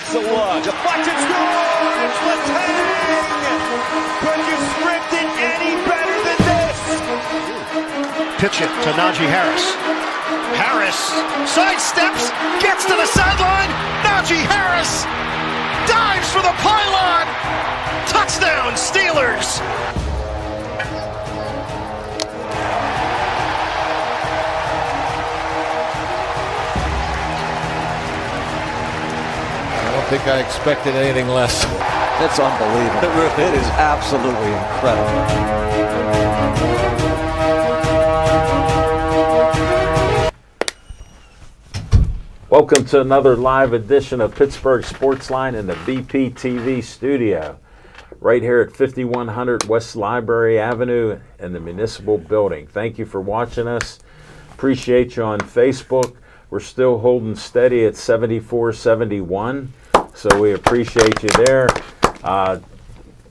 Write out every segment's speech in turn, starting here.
takes a look. Deflected, scores! Letang! Could you script it any better than this? Pitch it to Najee Harris. Harris sidesteps, gets to the sideline. Najee Harris dives for the pylon. Touchdown, Steelers! I don't think I expected anything less. That's unbelievable. It is absolutely incredible. Welcome to another live edition of Pittsburgh Sportsline in the BPTV studio, right here at 5100 West Library Avenue in the Municipal Building. Thank you for watching us. Appreciate you on Facebook. We're still holding steady at 7471, so we appreciate you there.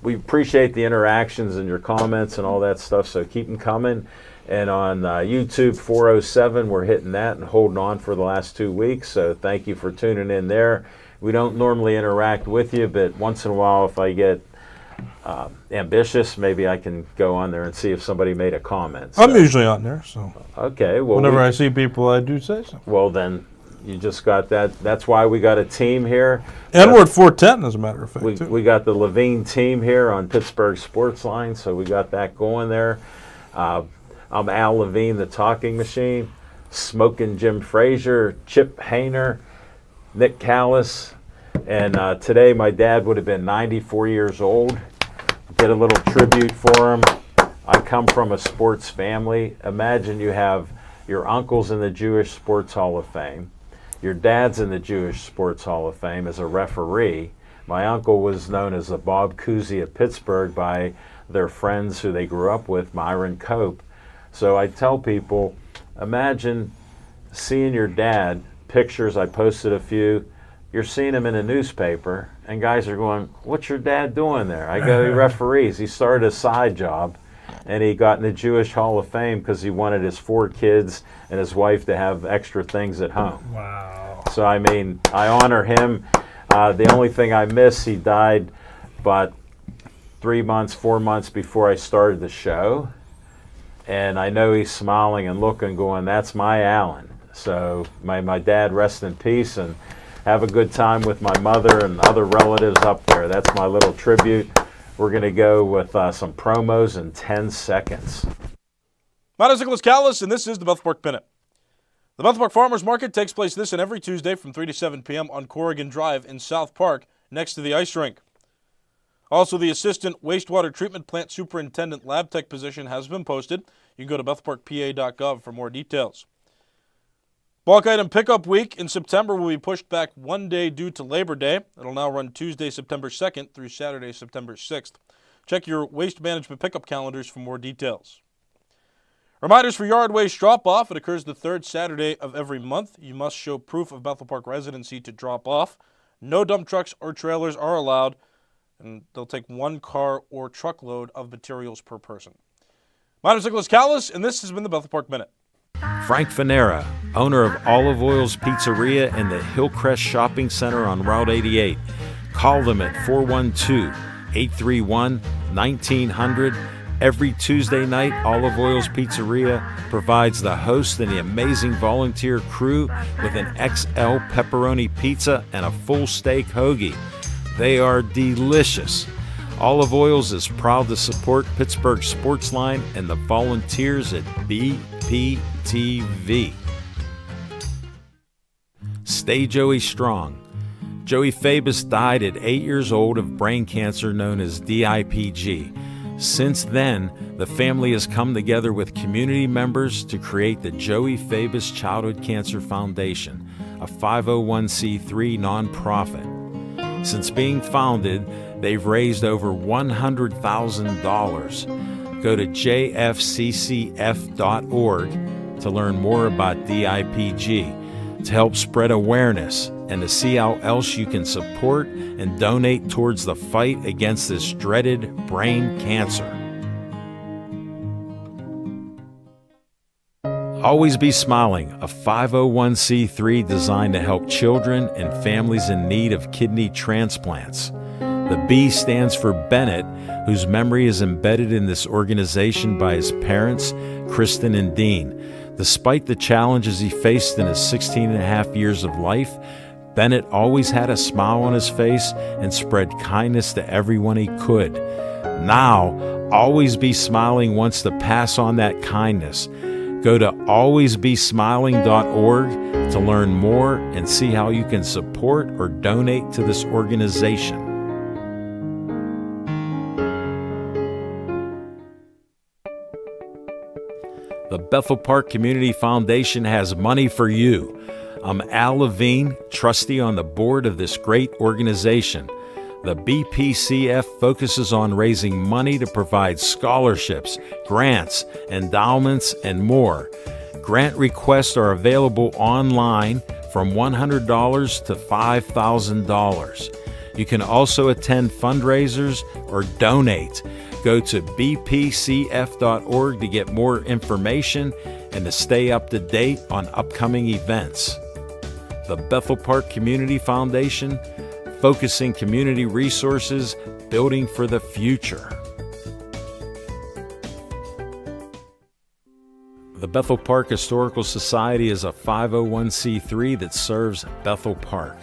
We appreciate the interactions and your comments and all that stuff, so keep them coming. And on YouTube 407, we're hitting that and holding on for the last 2 weeks, so thank you for tuning in there. We don't normally interact with you, but once in a while, if I get ambitious, maybe I can go on there and see if somebody made a comment. So. I'm usually on there, so okay. Well, whenever I see people, I do say so. Well, then you just got that. That's why we got a team here. And we're at 410, as a matter of fact, too. We got the Levine team here on Pittsburgh Sportsline, so we got that going there. I'm Al Levine, the talking machine, Smoking Jim Frazier, Chip Hayner, Nick Callis, and today my dad would have been 94 years old. Did a little tribute for him. I come from a sports family. Imagine you have your uncle's in the Jewish Sports Hall of Fame. Your dad's in the Jewish Sports Hall of Fame as a referee. My uncle was known as the Bob Cousy of Pittsburgh by their friends who they grew up with, Myron Cope. So I tell people, imagine seeing your dad, pictures, I posted a few, you're seeing him in a newspaper, and guys are going, what's your dad doing there? I go, he referees. He started a side job, and he got in the Jewish Hall of Fame because he wanted his 4 kids and his wife to have extra things at home. Wow. So, I mean, I honor him. The only thing I miss, he died about 3 months, 4 months before I started the show. And I know he's smiling and looking, going, that's my Alan. So my dad, rest in peace, and have a good time with my mother and other relatives up there. That's my little tribute. We're going to go with some promos in 10 seconds. My name is Nicholas Callis, and this is the Bethel Park Minute. The Bethel Park Farmers Market takes place this and every Tuesday from 3 to 7 p.m. on Corrigan Drive in South Park, next to the ice rink. Also, the Assistant Wastewater Treatment Plant Superintendent Lab Tech position has been posted. You can go to bethelparkpa.gov for more details. Bulk item pickup week in September will be pushed back 1 day due to Labor Day. It'll now run Tuesday, September 2nd through Saturday, September 6th. Check your waste management pickup calendars for more details. Reminders for yard waste drop-off. It occurs the third Saturday of every month. You must show proof of Bethel Park residency to drop off. No dump trucks or trailers are allowed, and they'll take 1 car or truckload of materials per person. My name is Nicholas Callis, and this has been the Bethel Park Minute. Frank Fanera, owner of Olive Oil's Pizzeria and the Hillcrest Shopping Center on Route 88. Call them at 412-831-1900. Every Tuesday night, Olive Oil's Pizzeria provides the host and the amazing volunteer crew with an XL pepperoni pizza and a full steak hoagie. They are delicious. Olive Oils is proud to support Pittsburgh Sportsline and the volunteers at BPTV. Stay Joey strong. Joey Fabus died at 8 years old of brain cancer known as DIPG. Since then, the family has come together with community members to create the Joey Fabus Childhood Cancer Foundation, a 501c3 nonprofit. Since being founded, they've raised over $100,000. Go to jfccf.org to learn more about DIPG, to help spread awareness, and to see how else you can support and donate towards the fight against this dreaded brain cancer. Always Be Smiling, a 501c3 designed to help children and families in need of kidney transplants. The B stands for Bennett, whose memory is embedded in this organization by his parents, Kristen and Dean. Despite the challenges he faced in his 16 and a half years of life, Bennett always had a smile on his face and spread kindness to everyone he could. Now, Always Be Smiling wants to pass on that kindness. Go to alwaysbesmiling.org to learn more and see how you can support or donate to this organization. The Bethel Park Community Foundation has money for you. I'm Al Levine, trustee on the board of this great organization. The BPCF focuses on raising money to provide scholarships, grants, endowments, and more. Grant requests are available online from $100 to $5,000. You can also attend fundraisers or donate. Go to bpcf.org to get more information and to stay up to date on upcoming events. The Bethel Park Community Foundation, focusing community resources, building for the future. The Bethel Park Historical Society is a 501c3 that serves Bethel Park.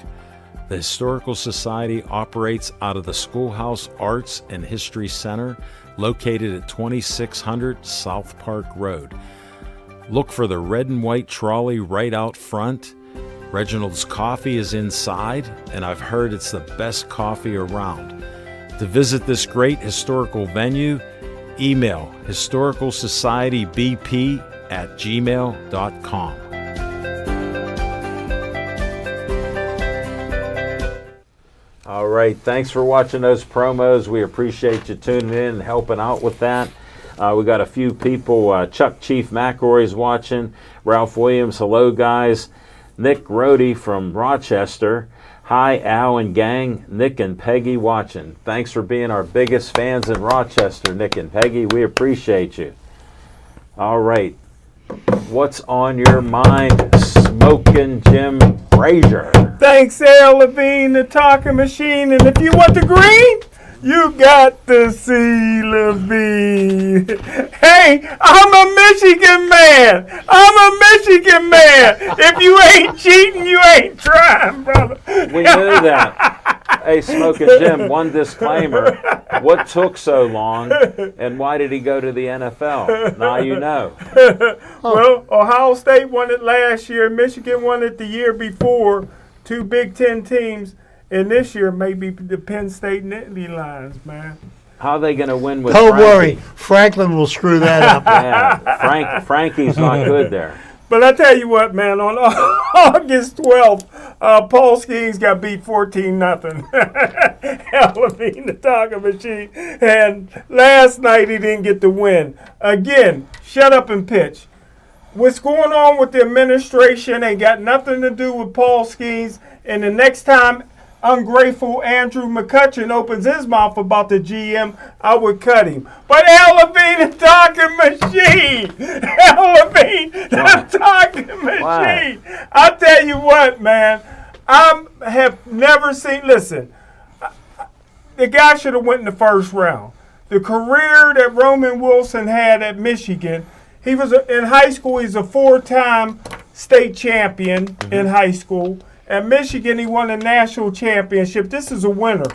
The Historical Society operates out of the Schoolhouse Arts and History Center, located at 2600 South Park Road. Look for the red and white trolley right out front. Reginald's Coffee is inside, and I've heard it's the best coffee around. To visit this great historical venue, email historicalsocietybp@gmail.com. All right, thanks for watching those promos. We appreciate you tuning in and helping out with that. We got a few people. Chuck Chief McElroy's watching. Ralph Williams, hello guys. Nick Rohde from Rochester. Hi, Al and gang. Nick and Peggy watching. Thanks for being our biggest fans in Rochester, Nick and Peggy. We appreciate you. All right. What's on your mind, Smoking Jim Frazier? Thanks, Al Levine, the talking machine. And if you want the green, you got to see Levine. Hey, I'm a Michigan man. If you ain't cheating, you ain't trying, brother. We knew that. Hey, Smoking Jim, one disclaimer. What took so long, and why did he go to the NFL? Now you know. Well, Ohio State won it last year. Michigan won it the year before. Two Big Ten teams. And this year, maybe the Penn State Nittany Lions, man. How are they going to win with Don't Frankie? worry, Franklin will screw that up. Yeah, Frankie's not good there. But I tell you what, man, on August 12th, Paul Skeens got beat 14-0. Al Levine, the talking machine. And last night, he didn't get the win. Again, shut up and pitch. What's going on with the administration ain't got nothing to do with Paul Skeens. And the next time ungrateful Andrew McCutcheon opens his mouth about the GM, I would cut him. But Al Levine, the talking machine. Al Levine, the talking machine. I tell you what, man, I have never seen, listen, the guy should have went in the first round. The career that Roman Wilson had at Michigan, he was in high school, he's a 4-time state champion in high school. At Michigan, he won a national championship. This is a winner.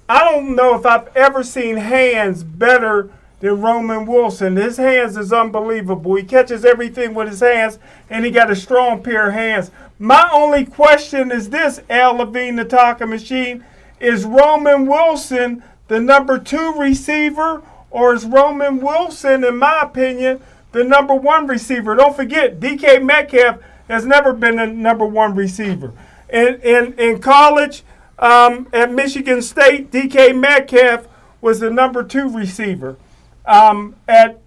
I don't know if I've ever seen hands better than Roman Wilson. His hands is unbelievable. He catches everything with his hands, and he got a strong pair of hands. My only question is this, Al Levine, the talking machine. Is Roman Wilson the number 2 receiver, or is Roman Wilson, in my opinion, the number 1 receiver? Don't forget, DK Metcalf has never been a number 1 receiver. In college, at Michigan State, DK Metcalf was the number 2 receiver. At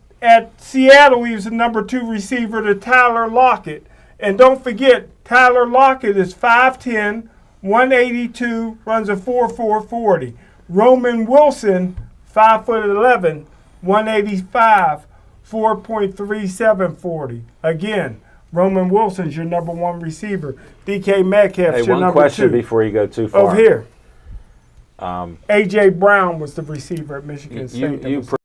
Seattle, he was the number 2 receiver to Tyler Lockett. And don't forget, Tyler Lockett is 5'10", 182, runs a 4.4 40. Roman Wilson, 5'11", 185, 4.37 40. Again, Roman Wilson's your number 1 receiver. DK Metcalf's Hey, your one number question 2. before you go too far. Over here. A.J. Brown was the receiver at Michigan State. You predicted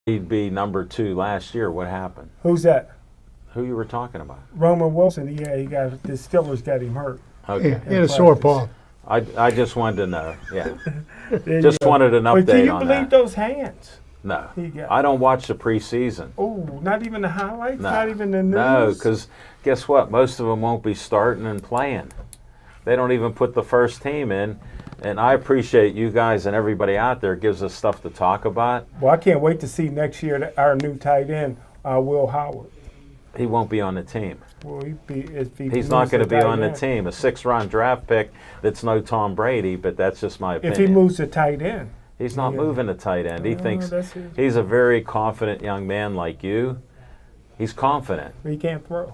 he'd be number 2 last year. What happened? Who's that? Who you were talking about? Roman Wilson. Yeah, the Steelers got him hurt. Okay. He had a sore paw. I just wanted to know. Yeah. There Just you go. wanted an But can update you on believe that. those hands? No. He got- I don't watch the preseason. Oh, not even the highlights? No. Not even the news? No, because guess what? Most of them won't be starting and playing. They don't even put the first team in. And I appreciate you guys and everybody out there gives us stuff to talk about. Well, I can't wait to see next year our new tight end, Will Howard. He won't be on the team. Will he be, He's not going to be on the team. A 6th-round draft pick that's no Tom Brady, but that's just my opinion. If he moves to tight end. He's not moving to tight end. He thinks that's it. he's a very confident young man like you. He's confident. He can't throw.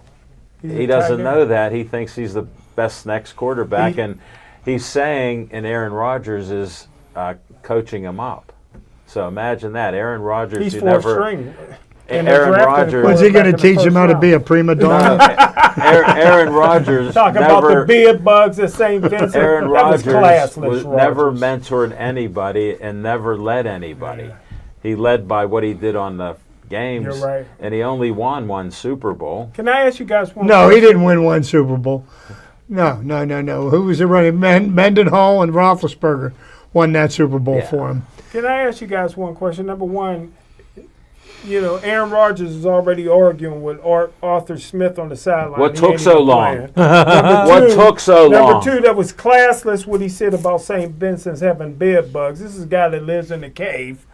He doesn't know that. He thinks he's the best next quarterback, and he's saying, and Aaron Rodgers is coaching him up. So imagine that. Aaron Rodgers, He's you 4th never. string. Aaron Rodgers. Was he going to teach him how to be a prima donna? Aaron Rodgers Talking never. about the beard bugs at St. Vincent. Aaron That was Rodgers classless, never Rodgers. mentored anybody and never led anybody. He led by what he did on the games. You're right. And he only won 1 Super Bowl. Can I ask you guys one No, question? he didn't win 1 Super Bowl. No. Who was it running? Mendenhall and Roethlisberger won that Super Bowl for him. Can I ask you guys one question? Number one, Aaron Rodgers is already arguing with Arthur Smith on the sideline. What He took ain't so even long? playing. Number What two- took so long? Number 2, that was classless what he said about St. Vincent's having bed bugs. This is a guy that lives in a cave.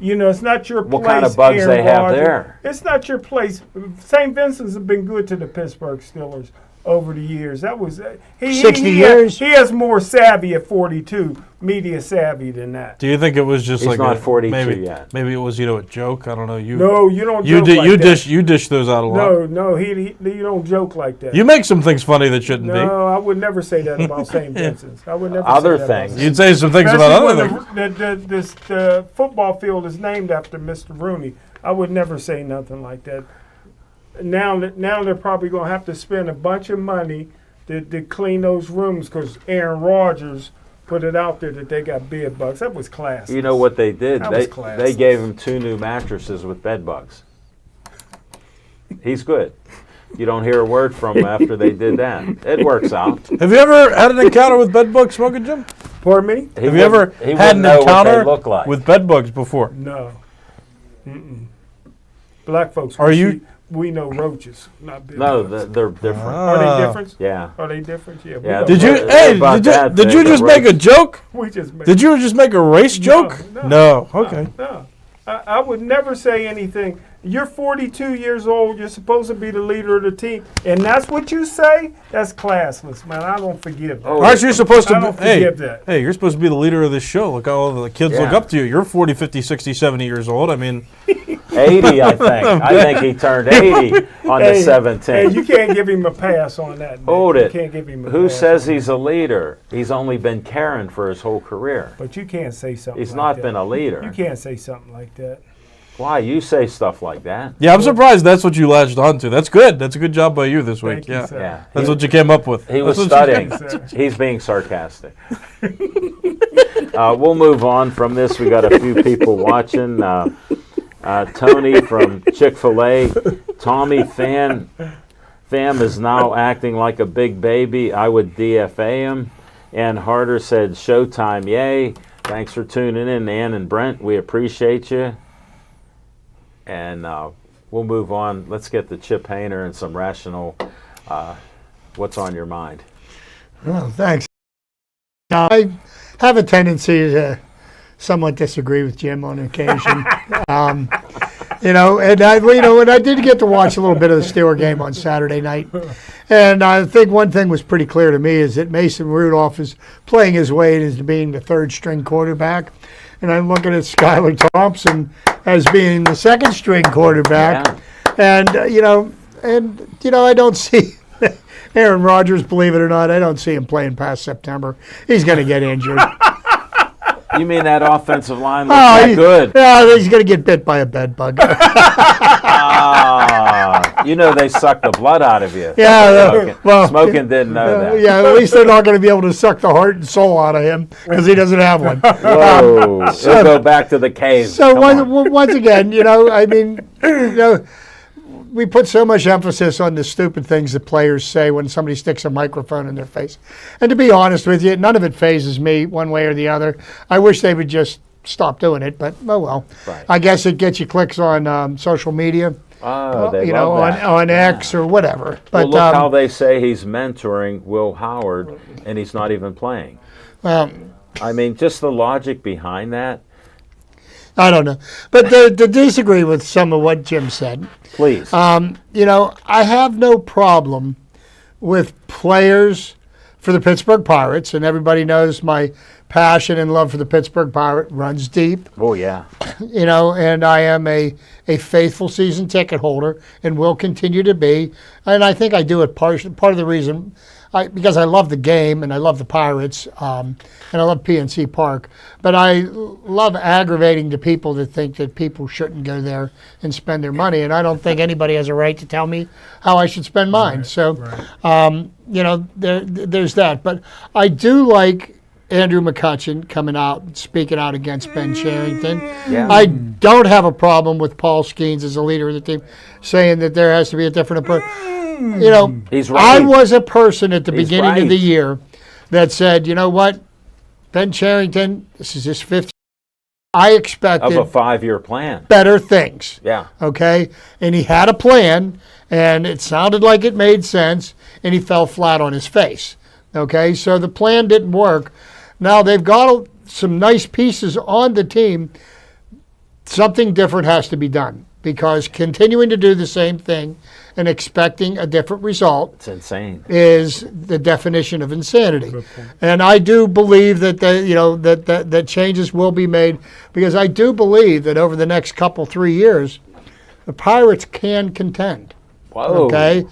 It's not your place. What kind of bugs Aaron they have Rodgers. there? It's not your place. St. Vincent's have been good to the Pittsburgh Steelers over the years. That was 60 years? He has more savvy at 42, media savvy than that. Do you think it was just He's like not a, 42 maybe, yet. Maybe it was a joke. I don't know. No, you don't. You joke did. like You that. you dish those out a lot. No, you don't joke like that. You make some things funny that shouldn't No, I would never say that about St. Vincent's. I would never Other say that about things. be. You'd say some things Especially about when other things. the football field is named after Mr. Rooney. I would never say nothing like that. Now they're probably going to have to spend a bunch of money to clean those rooms because Aaron Rodgers put it out there that they got bed bugs. That was class. You know what they did? That was They classless. gave him 2 new mattresses with bed bugs. He's good. You don't hear a word from him after they did that. It works out. Have you ever had an encounter with bed bugs, Smoking Jim? Pardon me? Have you ever He had wouldn't an know what they encounter look like. with bed bugs before? No. Mm-mm. Black folks. Are you- We know roaches, not bed No, bugs. they're different. Are they different? Yeah. Are they different? Yeah. we Yeah, know Did you? roaches. Hey, about that did you thing, just the make a race. joke? We just made Did you just make a race joke? no. Okay. No. I would never say anything. You're 42 years old. You're supposed to be the leader of the team, and that's what you say. That's classless, man. I don't forgive that. Oh, Aren't you supposed to I don't be? Hey, forgive that. hey, you're supposed to be the leader of this show. Look how all the kids look Yeah. up to you. You're 40, 50, 60, 70 years old. I mean, 80, I think. I think he turned 80 on the 17th. Hey, you can't give him a pass on that. Man. Hold it. You can't give him a Who pass says on he's a leader? He's only been caring for his whole career. But you can't say something. He's like not that. been a leader. You can't say something like that. Why? You say stuff like that. yeah, I'm surprised that's what you latched onto. That's good. That's a good job by you this week. Thank you, Yeah, sir. Yeah. that's what you came up with. He was That's what you- studying. He's being sarcastic. We'll move on from this. We got a few people watching. Tony from Chick-fil-A. Tommy Pham is now acting like a big baby. I would DFA him. Ann Harder said, Showtime, yay. Thanks for tuning in, Ann and Brent. We appreciate you. And we'll move on. Let's get to Chip Hayner and some rational, what's on your mind? Well, thanks. I have a tendency to somewhat disagree with Jim on occasion. And I did get to watch a little bit of the Steeler game on Saturday night. And I think one thing was pretty clear to me is that Mason Rudolph is playing his way into being the third string quarterback. And I'm looking at Skylar Thompson as being the second string quarterback. Yeah. And, I don't see Aaron Rodgers, believe it or not, I don't see him playing past September. He's going to get injured. You mean that offensive line looks that good? Yeah, he's going to get bit by a bed bug. Ah, You know they suck the blood out of you. Yeah, Smoking, well, Smoking didn't know that. Yeah, at least they're not going to be able to suck the heart and soul out of him because he doesn't have one. Whoa. We'll go back to the cave. So Come on. once again, I mean, we put so much emphasis on the stupid things that players say when somebody sticks a microphone in their face. And to be honest with you, none of it phases me one way or the other. I wish they would just stop doing it, but oh well. Right. I guess it gets you clicks on social media. Oh, they love that. on X or whatever. But Well, look how they say he's mentoring Will Howard, and he's not even playing. I mean, just the logic behind that. I don't know. But to disagree with some of what Jim said, Please. I have no problem with players for the Pittsburgh Pirates, and everybody knows my passion and love for the Pittsburgh Pirate runs deep. Oh, yeah. And I am a faithful season ticket holder and will continue to be. And I think I do it part of the reason because I love the game and I love the Pirates and I love PNC Park. But I love aggravating to people that think that people shouldn't go there and spend their money. And I don't think anybody has a right to tell me how I should spend mine. There's that. But I do like Andrew McCutchen coming out and speaking out against Ben Cherington. Yeah. I don't have a problem with Paul Skeens as a leader of the team saying that there has to be a different approach. He's right. I was a person at the He's beginning right. of the year that said, you know what, Ben Cherington, this is his fifth. I expected Of a 5-year plan. better things. Yeah. Okay? And he had a plan, and it sounded like it made sense, and he fell flat on his face. Okay? So the plan didn't work. Now they've got some nice pieces on the team. Something different has to be done because continuing to do the same thing and expecting a different result It's insane. is the definition of insanity. And I do believe that that changes will be made because I do believe that over the next 3 years, the Pirates can contend. Whoa. Okay,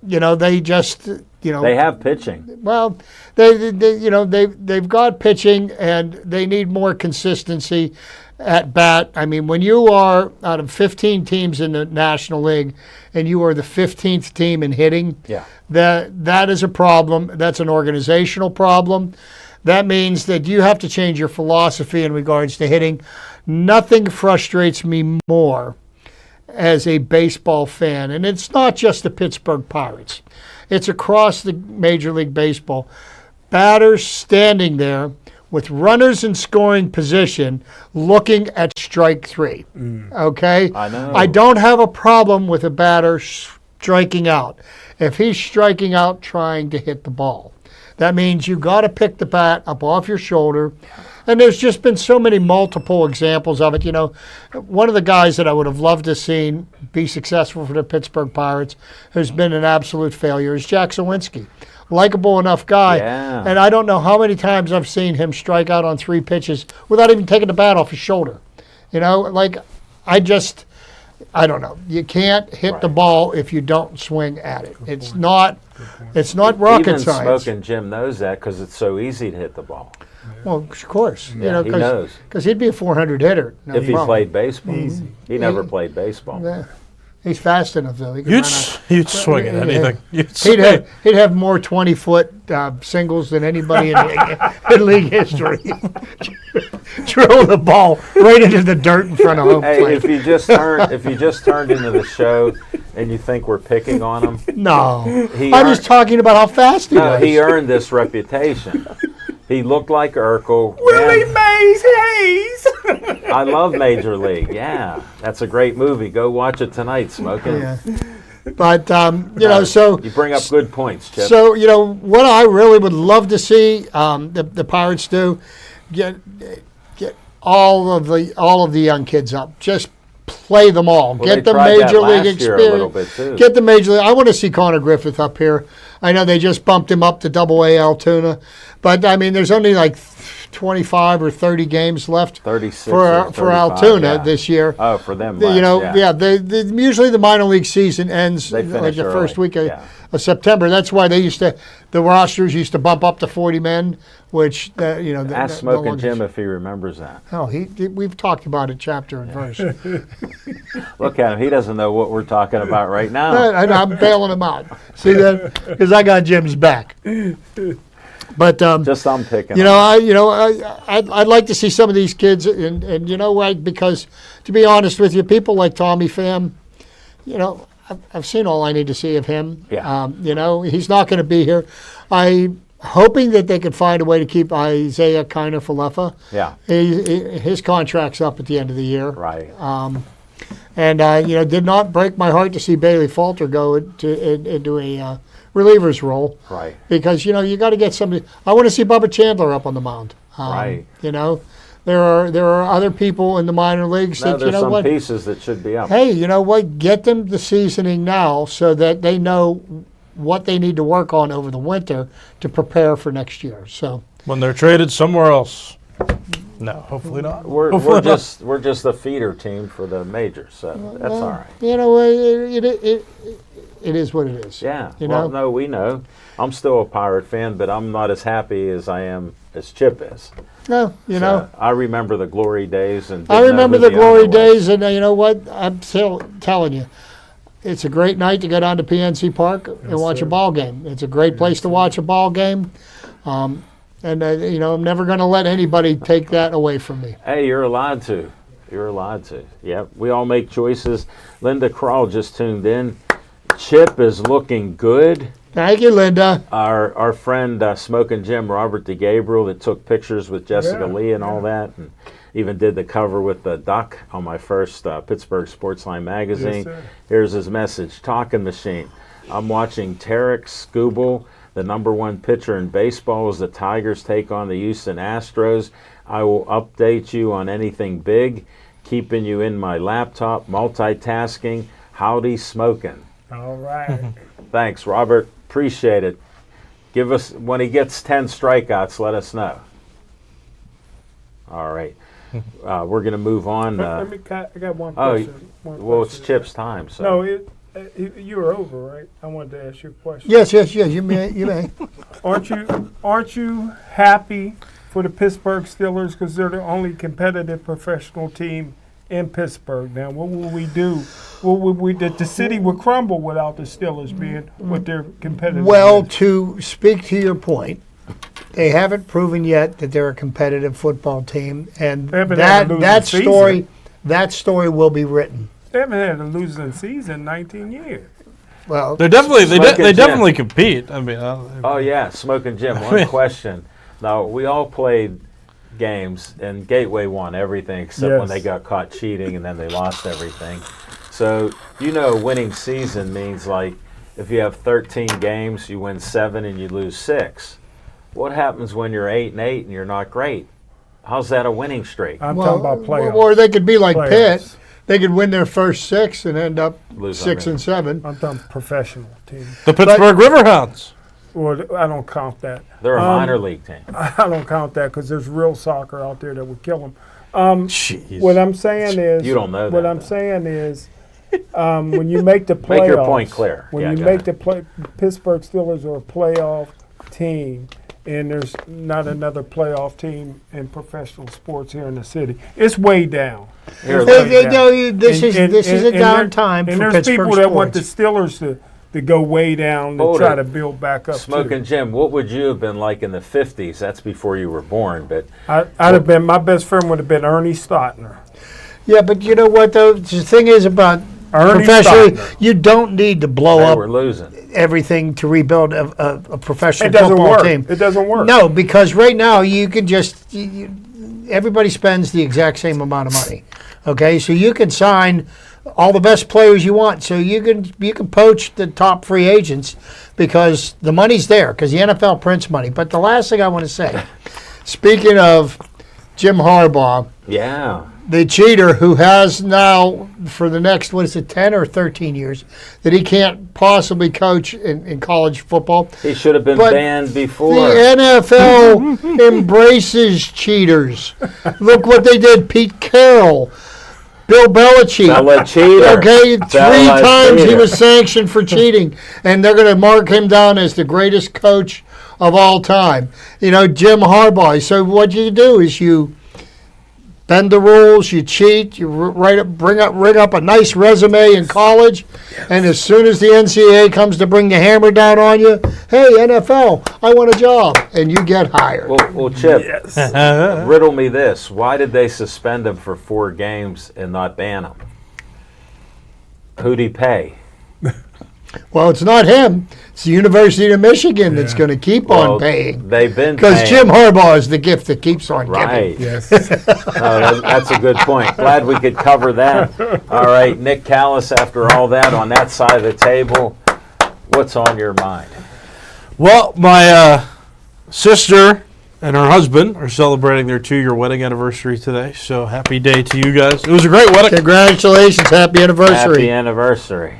they just. They have pitching. Well, they've got pitching and they need more consistency at bat. I mean, when you are out of 15 teams in the National League and you are the 15th team in hitting, that is a problem. That's an organizational problem. That means that you have to change your philosophy in regards to hitting. Nothing frustrates me more as a baseball fan, and it's not just the Pittsburgh Pirates. It's across the Major League Baseball. Batters standing there with runners in scoring position looking at strike three. Okay? I know. I don't have a problem with a batter striking out if he's striking out trying to hit the ball. That means you got to pick the bat up off your shoulder. And there's just been so many multiple examples of it. One of the guys that I would have loved to seen be successful for the Pittsburgh Pirates, who's been an absolute failure, is Jack Sawinski. Likable enough guy. Yeah. And I don't know how many times I've seen him strike out on 3 pitches without even taking the bat off his shoulder. I don't know. You can't hit the ball if you don't swing at it. It's not rocket Even science. Smoking Jim knows that because it's so easy to hit the ball. Well, of course. He knows. Because he'd be a 400 hitter. No If he problem. played baseball. He never played baseball. Yeah. He's fast enough, though. He could run out. You'd swing at anything. He'd have more 20-foot singles than anybody in league history. Drill the ball right into the dirt in front of home Hey, plate. if you just turned into the show and you think we're picking on him, No. He I'm earned- just talking about how fast he was. he earned this reputation. He looked like Urkel. Willie Mays Hayes. I love Major League. Yeah, that's a great movie. Go watch it tonight, Smoking. Yeah. But, so... You bring up good points, Chip. So, what I really would love to see the Pirates do, get all of the young kids up. Just play them all. Well, Get they the tried that Major League last year a little experience. bit, too. Get the Major League. I want to see Connor Griffith up here. I know they just bumped him up to Double-A Altoona. But, I mean, there's only like 25 or 30 games left 36 for or 35, Altoona yeah. this year. Oh, for them. You know, yeah. they usually the minor league season ends They like finish the first early, week of, yeah. of September. That's why the rosters used to bump up to 40 men, which Ask Smoking Jim if he remembers that. Oh, we've talked about it chapter and verse. Look at him. He doesn't know what we're talking about right now. I'm bailing him out. See that? Because I got Jim's back. But Just I'm picking. I'd like to see some of these kids, and you know what? Because to be honest with you, people like Tommy Pham, I've seen all I need to see of him. Yeah. He's not going to be here. I'm hoping that they could find a way to keep Isaiah Kiner-Falefa. Yeah. His contract's up at the end of the year. Right. And did not break my heart to see Bailey Falter go into a reliever's role. Right. Because you got to get somebody. I want to see Bubba Chandler up on the mound. Right. There are other people in the minor leagues No, that there's some pieces that should be up. Hey, you know what? Get them the seasoning now so that they know what they need to work on over the winter to prepare for next year. So When they're traded somewhere else. No, hopefully not. We're just a feeder team for the majors, so that's all right. It is what it is. Yeah. Well, no, we know. I'm still a Pirate fan, but I'm not as happy as I am as Chip is. No, So, I remember the glory days, and I didn't know remember who the glory owner was. days, and you know what? I'm still telling you, it's a great night to go down to PNC Park and watch a ball game. It's a great place to watch a ball game, and I'm never going to let anybody take that away from me. Hey, you're allowed to. You're allowed to. Yeah, we all make choices. Linda Krall just tuned in. Chip is looking good. Thank you, Linda. Our friend Smoking Jim, Robert DeGabriel, that took pictures with Jessica Lee and all that, and even did the cover with the duck on my first Pittsburgh Sportsline magazine. Yes, sir. Here's his message. Talking machine. I'm watching Tarek Skubal, the #1 pitcher in baseball, as the Tigers take on the Houston Astros. I will update you on anything big. Keeping you in my laptop, multitasking. Howdy, Smoking. All right. Thanks, Robert. Appreciate it. Give us, when he gets 10 strikeouts, let us know. All right. We're going to move on. I got one Oh, question. well, it's Chip's time. So. No, you were over, right? I wanted to ask you a question. Yes, you may. Aren't you happy for the Pittsburgh Steelers because they're the only competitive professional team in Pittsburgh? Now, what will we do? The city would crumble without the Steelers being what they're competitive. Well, with. to speak to your point, they haven't proven yet that they're a competitive football team, and They haven't had a losing that story will be written. They haven't had a losing season in 19 years. Well, They definitely Smoking Jim. definitely compete. I mean, Oh, yeah, Smoking Jim. One question. Now, we all played games, and Gateway won everything except when Yes. they got caught cheating, and then they lost everything. So, winning season means, like, if you have 13 games, you win 7 and you lose 6. What happens when you're 8-8 and you're not great? How's that a winning streak? I'm talking about playoffs. or they could be like Playoffs. Pitt. They could win their first 6 and end up Lose 6 and 7. I'm talking professional team. the Pittsburgh Riverhounds. Well, I don't count that. They're a minor league team. I don't count that because there's real soccer out there that would kill them. Jeez. What I'm saying is, You don't know What that, I'm though. saying is, when you make the playoffs, Make your point clear. When Yeah, you go make ahead. the Pittsburgh Steelers are a playoff team, and there's not another playoff team in professional sports here in the city. It's way down. Here, It's let way me- down. This is a and down time and for there's Pittsburgh people that want the sports. Steelers to go way down Hold to try it. to build back up. Smoking too. Jim, what would you have been like in the 50s? That's before you were born, but I'd have been, my best friend would have been Ernie Stotner. Yeah, but you know what, though? The thing is about Ernie professionally, Stotner. you don't need to blow they up were losing. everything to rebuild a professional It doesn't football work. team. It doesn't work. No, because right now you can just everybody spends the exact same amount of money. Okay, so you can sign all the best players you want. So you can poach the top free agents because the money's there because the NFL prints money. But the last thing I want to say, speaking of Jim Harbaugh, Yeah. the cheater who has now for the next, 10 or 13 years, that he can't possibly coach in college football. He should have been But banned before. The NFL embraces cheaters. Look what they did. Pete Carroll, Bill Belichick. Bella cheater. Okay, Bella 3 times he cheater. was sanctioned for cheating, and they're going to mark him down as the greatest coach of all time. Jim Harbaugh. So what you do is you bend the rules, you cheat, you ring up a nice resume in college, and as soon as the NCAA comes to bring the hammer down on you, hey, NFL, I want a job, and you get hired. Well, Chip, riddle me this. Why did they suspend him for 4 games and not ban him? Who'd he pay? Well, it's not him. It's the University of Michigan that's going to keep on paying. They've been because paying. Jim Harbaugh is the gift that keeps on Right. giving. Yes. That's a good point. Glad we could cover that. All right, Nick Callis, after all that on that side of the table, what's on your mind? Well, my sister and her husband are celebrating their 2-year wedding anniversary today. So happy day to you guys. It was a great wedding. Congratulations. Happy anniversary. Happy anniversary.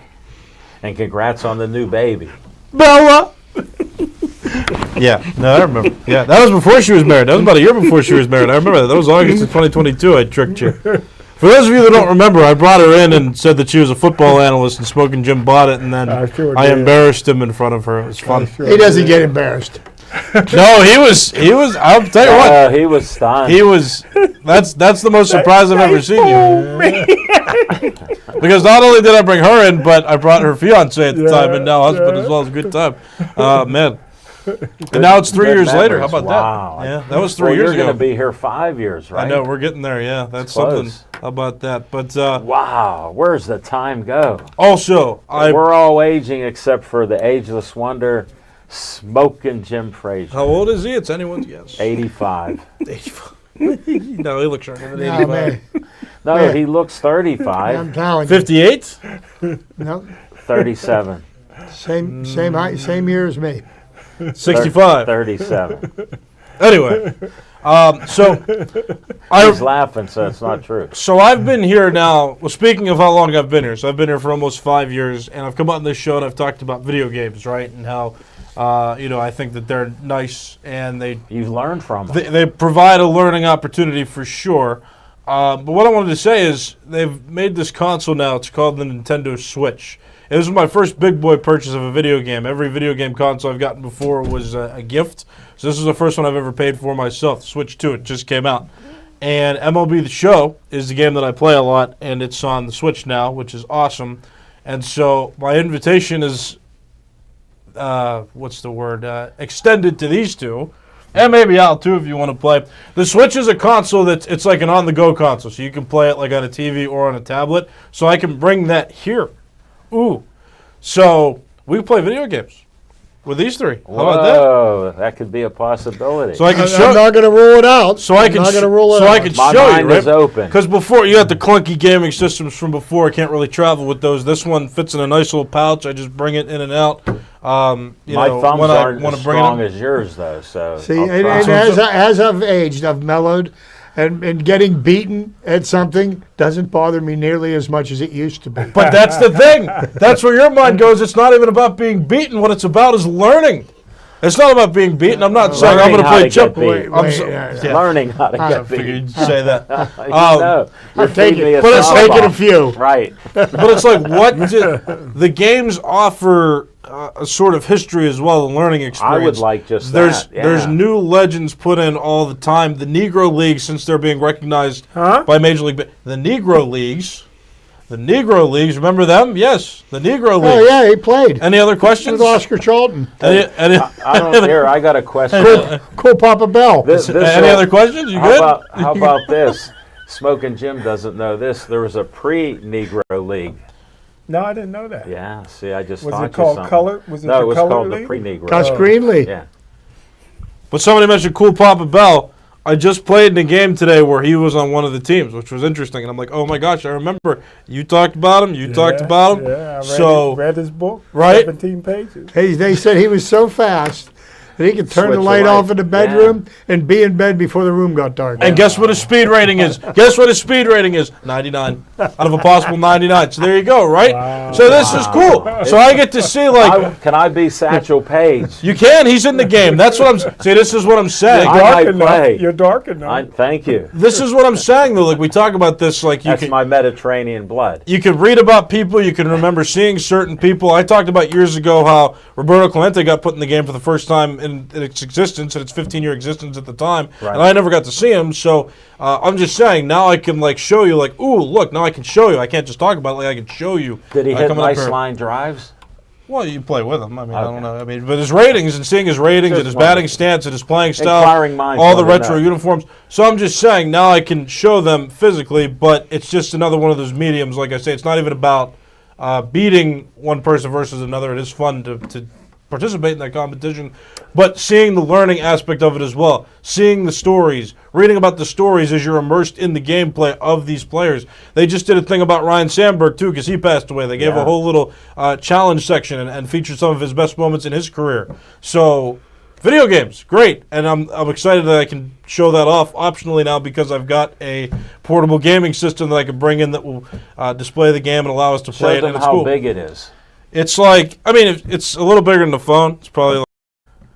And congrats on the new baby. Bella. Yeah, no, I remember. Yeah, that was before she was married. That was about a year before she was married. I remember that. That was August of 2022. I tricked you. For those of you that don't remember, I brought her in and said that she was a football analyst, and Smoking Jim bought it, and then I embarrassed him in front of her. It was fun. He doesn't get embarrassed. No, he was. I'll tell you what. He was stunned. He was. That's the most surprised I've ever seen you. Because not only did I bring her in, but I brought her fiance at the time, and now husband as well. It was a good time. Man. And now it's 3 years later. How about Wow. that? Yeah, that was 3 years You're ago. going to be here 5 years, right? I know, we're getting there, yeah. That's close. something. How about that? But Wow, where's the time go? also, We're all aging except for the ageless wonder, Smoking Jim Frazier. how old is he? It's anyone's guess. 85. 85. No, he looks younger than No, 85. man. No, Man. he looks 35. I'm telling you. 58? No, 37. same height, same year as me. 65. 37. Anyway, so He's laughing, so it's not true. So I've been here now. Well, speaking of how long I've been here, so I've been here for almost 5 years, and I've come on this show and I've talked about video games, right? And how, I think that they're nice and You've learned from him. they provide a learning opportunity for sure. But what I wanted to say is they've made this console now. It's called the Nintendo Switch. It was my first big boy purchase of a video game. Every video game console I've gotten before was a gift. So this is the first one I've ever paid for myself. Switch 2, it just came out. And MLB The Show is the game that I play a lot, and it's on the Switch now, which is awesome. And so my invitation is, extended to these two. And maybe Al, too, if you want to play. The Switch is a console it's like an on-the-go console, so you can play it like on a TV or on a tablet. So I can bring that here. Ooh. So we can play video games with these three. How about that? Whoa, that could be a possibility. So I can I'm show. not going to rule it out. So I can. not going to rule it so out. I can My show mind you. is open. Because before you had the clunky gaming systems from before. I can't really travel with those. This one fits in a nice little pouch. I just bring it in and out. My thumbs when I aren't want as to bring strong it as yours, though. So See, I'll and try. as I've aged, I've mellowed, and getting beaten at something doesn't bother me nearly as much as it used to be. But that's the thing. That's where your mind goes. It's not even about being beaten. What it's about is learning. It's not about being beaten. I'm not saying I'm going to play chip. Learning how to I get Figured beat. you'd say that. You know, you're feeding me a but it's I've taken a softball. few. Right. But it's like the games offer a sort of history as well, a learning experience. I would like just there's that. Yeah. There's new legends put in all the time. The Negro Leagues, since they're being recognized by Major League, the Negro Leagues. Remember them? Yes, the Negro Leagues. Oh yeah, he played. Any other questions? With Oscar Charlton. Any I don't care. I got a question. Cool Papa Bell. any other questions? You good? How about this? Smoking Jim doesn't know this. There was a pre-Negro League. No, I didn't know that. Yeah. See, I just Was thought it called something. Color? Was it no, the it was Color called League? the pre-Negro. Gus Greenlee. Yeah. But somebody mentioned Cool Papa Bell. I just played in a game today where he was on one of the teams, which was interesting. And I'm like, oh my gosh, I remember you talked about him. You talked about him. Yeah, I read, So read his book. right? 17 pages. They said he was so fast He could turn the Switch light the off light. in the bedroom and be in bed before the room got dark. And guess what his speed rating is? Guess what his speed rating is? 99 out of a possible 99. So there you go, right? Wow. So this is cool. So I get to see Can I be Satchel Paige? you can. He's in the game. That's what I'm. See, this is what I'm saying. I Dark might enough. play. You're dark enough. Thank you. This is what I'm saying though. Like we talk about this, like That's my Mediterranean blood. you could read about people, you can remember seeing certain people. I talked about years ago how Roberto Clemente got put in the game for the first time in its existence, in its 15-year existence at the time, Right. and I never got to see him. So I'm just saying, now I can like show you, like, ooh, look, now I can show you. I can't just talk about it, like I can show you. Did he hit coming up nice here. line drives? Well, you play with him. I mean, I don't Okay. know. I mean, but his ratings and seeing his ratings Just and his wondering. batting stance and his playing style, Inquiring minds all the want to retro know. uniforms. So I'm just saying, now I can show them physically, but it's just another one of those mediums. Like I say, it's not even about beating one person versus another. It is fun to participate in that competition, but seeing the learning aspect of it as well, seeing the stories, reading about the stories as you're immersed in the gameplay of these players. They just did a thing about Ryan Sandberg too, because he passed away. They gave a whole little challenge section and featured some of his best moments in his career. So video games, great, and I'm excited that I can show that off optionally now because I've got a portable gaming system that I can bring in that will display the game and allow us to play Show it. them And it's how cool. big it is. It's like, I mean, it's a little bigger than the phone. It's probably like,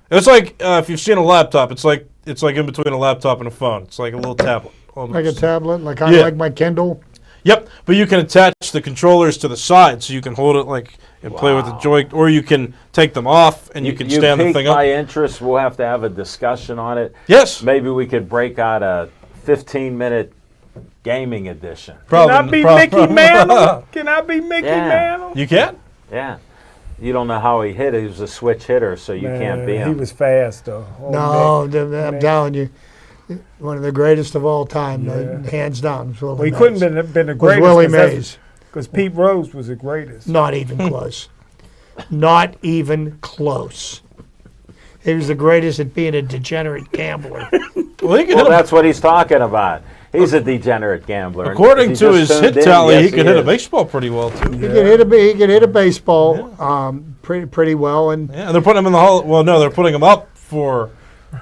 it's like if you've seen a laptop, it's like in between a laptop and a phone. It's like a little tablet. Almost. Like a tablet, like kind of Yeah. like my Kindle. Yep, but you can attach the controllers to the side, so you can hold it like and play with the joint, or you can take them off and you can stand the piqued thing up. my interest. We'll have to have a discussion on it. Yes, Maybe we could break out a 15-minute gaming edition. Can I be Mickey Mantle? Can I be Mickey Yeah. Mantle? You can. Yeah. You don't know how he hit it. He was a switch hitter, so you can't be He him. was fast, though. Oh, No, Mick. I'm telling you, one of the greatest of all time, Yeah. hands down. Well, he couldn't have been the Was greatest. Willie Mays. Because Pete Rose was the greatest. Not even close. Not even close. He was the greatest at being a degenerate gambler. Well, he can Well, hit a, that's what he's talking about. He's a degenerate gambler. And according if you to just his tuned hit in, tally, yes, he could hit a is. baseball pretty well too. He could hit a baseball pretty well, and Yeah, and they're putting him in the hall. Well, no, they're putting him up for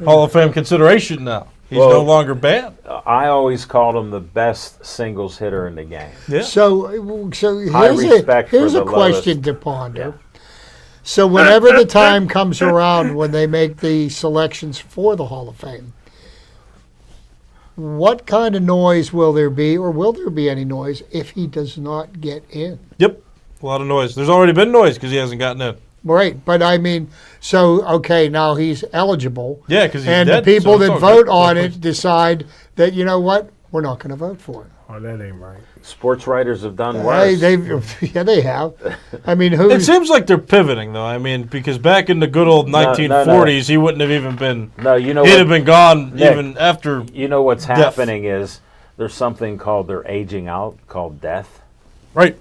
Hall of Fame consideration now. He's Well, no longer banned. I always called him the best singles hitter in the game. Yeah. so High here's respect for here's the a question to ponder. Yeah. So whenever the time comes around when they make the selections for the Hall of Fame, what kind of noise will there be, or will there be any noise if he does not get in? Yep. A lot of noise. There's already been noise because he hasn't gotten in. Right, but I mean, so okay, now he's eligible. Yeah, because he's And dead. the people so it's that all vote good. on it decide that, you know what, we're not going to vote for it. Oh, that ain't right. Sports writers have done Hey, worse. they have. I mean, It who's seems like they're pivoting, though. I mean, because back in the good old No, 1940s, he wouldn't have even been. No, you know He'd what? have been gone Nick, even after. You know what's Death. happening is there's something called they're aging out, called death, Right.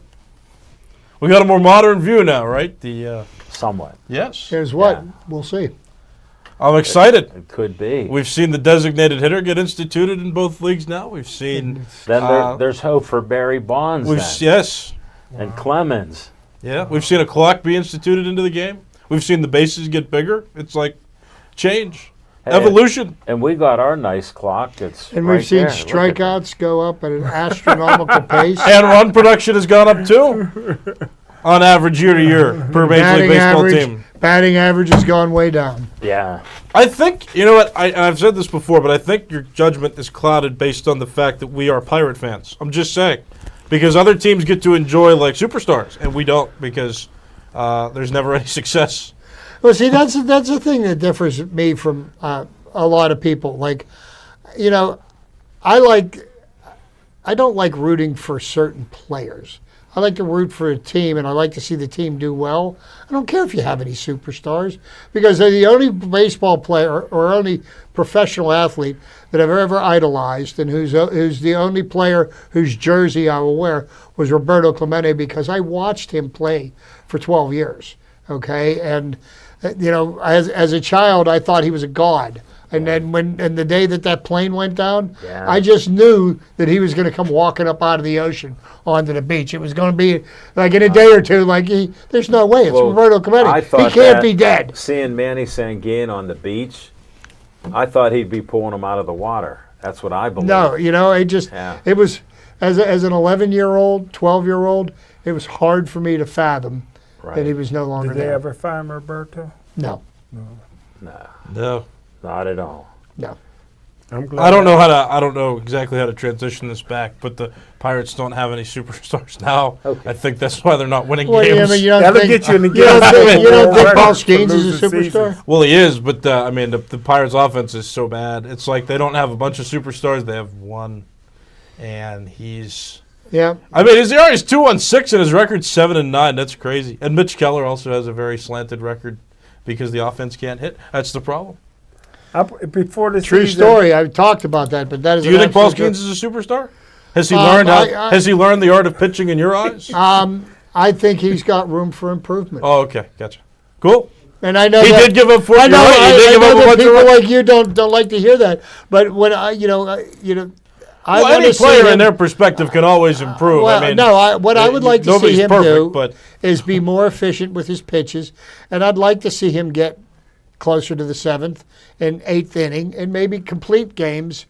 We got a more modern view now, right? The somewhat. yes. here's what Yeah. we'll see. I'm excited. It could be. We've seen the designated hitter get instituted in both leagues now. We've seen. Then uh, there's hope for Barry Bonds We've then, yes. and Clemens. Yeah. We've seen a clock be instituted into the game. We've seen the bases get bigger. It's like change, Hey, evolution. And we got our nice clock. It's And right we've seen there. Look at that. strikeouts go up at an astronomical pace. And run production has gone up too, on average year to year per Major League Baseball team. Batting average has gone way down. Yeah. I think, you know what, I've said this before, but I think your judgment is clouded based on the fact that we are Pirate fans. I'm just saying. Because other teams get to enjoy like superstars, and we don't because there's never any success. Well, see, that's the thing that differs me from a lot of people. Like, you know, I don't like rooting for certain players. I like to root for a team, and I like to see the team do well. I don't care if you have any superstars, because they're the only baseball player or only professional athlete that I've ever idolized, and who's the only player whose jersey I will wear was Roberto Clemente, because I watched him play for 12 years. Okay, and you know, as a child, I thought he was a god. And then and the day that plane went down, Yeah. I just knew that he was going to come walking up out of the ocean onto the beach. It was going to be like in a day or two. Like there's no way. It's Well, Roberto I Clemente. He thought can't that be dead. Seeing Manny Sanguin on the beach, I thought he'd be pulling him out of the water. That's what I believe. No, Yeah. it was as an 11-year-old, 12-year-old, it was hard for me to fathom Right. that he was no longer Did they there. ever find Roberto? No, No, No. not at all. no. I'm glad. I don't know exactly how to transition this back, but the Pirates don't have any superstars now. Okay. I think that's why they're not winning Well, games. yeah, I mean, you don't That'll think, get you in the you don't game. think, you don't think Record Paul for Skeens is a losing superstar? season. Well, he is, but I mean, the Pirates' offense is so bad. It's like they don't have a bunch of superstars; they have one, and he's. Yeah. I mean, his ERA is 2.16 and his record's 7-9. That's crazy. And Mitch Keller also has a very slanted record because the offense can't hit. That's the problem. Before the True season, story. I've talked about that, but that is. Do you an think Paul absolute- Skeens is a superstar? Has he learned has he learned the art of pitching in your eyes? I think he's got room for improvement. Oh, okay, gotcha. Cool. And I know He that, did give up 40. I know, You're right, he did I give know up a that bunch of people runs. like you don't like to hear that. But when I Well, want any to see player him, in their perspective can always improve. Well, I mean, what I would like to see nobody's him perfect, do but is be more efficient with his pitches, and I'd like to see him get closer to the 7th and 8th inning and maybe complete games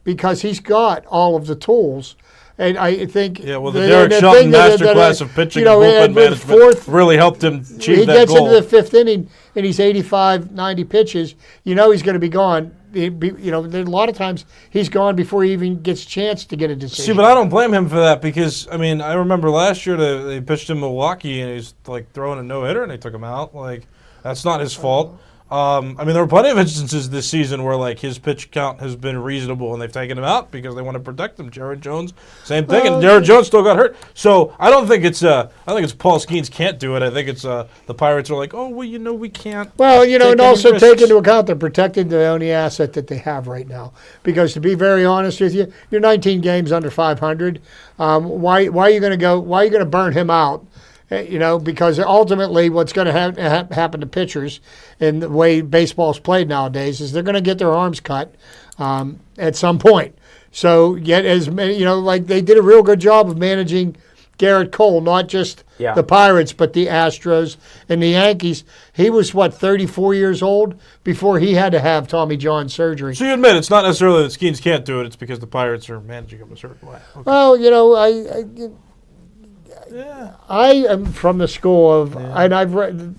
because he's got all of the tools. And I think yeah, well, the Derek Shelton thing masterclass of pitching and bullpen and with management really helped him achieve he that gets goal. into the 5th inning and he's 85, 90 pitches. You know he's going to be gone. There's a lot of times he's gone before he even gets a chance to get a decision. See, but I don't blame him for that because, I mean, I remember last year they pitched in Milwaukee and he's like throwing a no-hitter and they took him out. Like, that's not his fault. I mean, there were plenty of instances this season where like his pitch count has been reasonable and they've taken him out because they want to protect him. Jared Jones, same thing, and Jared Jones still got hurt. So I don't think it's Paul Skeens can't do it. I think it's the Pirates are like, oh well, we can't. Well, take and any also risks. take into account they're protecting the only asset that they have right now. Because to be very honest with you, you're 19 games under 500. Why are you going to go? Why are you going to burn him out? Because ultimately what's going to happen to pitchers and the way baseball's played nowadays is they're going to get their arms cut at some point. So get as many, like they did a real good job of managing Garrett Cole, not just the Pirates, but the Astros and the Yankees. He was, 34 years old before he had to have Tommy John surgery. So you admit it's not necessarily that Skeens can't do it; it's because the Pirates are managing him a certain way. Okay. Well, I am from the school of, and I've read.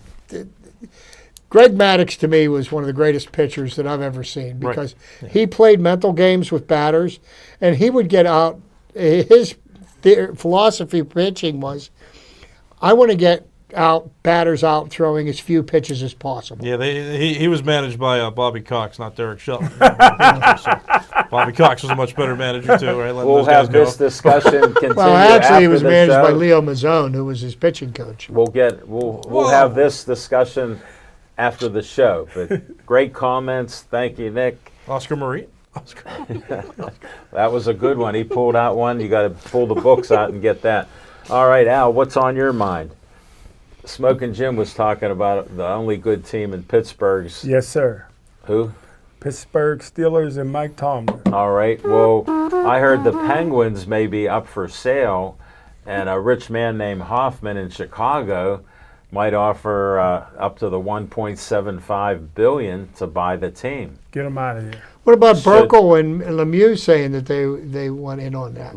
Greg Maddux to me was one of the greatest pitchers that I've ever seen because he played mental games with batters, and he would get out. His philosophy of pitching was, I want to get batters out throwing as few pitches as possible. Yeah, he was managed by Bobby Cox, not Derek Shelton. So Bobby Cox was a much better manager too, right? Letting We'll those guys have this go. discussion continue. Well, actually, he after was the managed show. by Leo Mazzone, who was his pitching coach. We'll have this discussion after the show. But great comments. Thank you, Nick. Oscar Marie. That was a good one. He pulled out one. You got to pull the books out and get that. All right, Al, what's on your mind? Smoking Jim was talking about the only good team in Pittsburgh's. Yes, sir. Who? Pittsburgh Steelers and Mike Tomlin. All right. Well, I heard the Penguins may be up for sale, and a rich man named Hoffman in Chicago might offer up to the $1.75 billion to buy the team. Get them out of here. What about Burkle and Lemieux saying that they went in on that?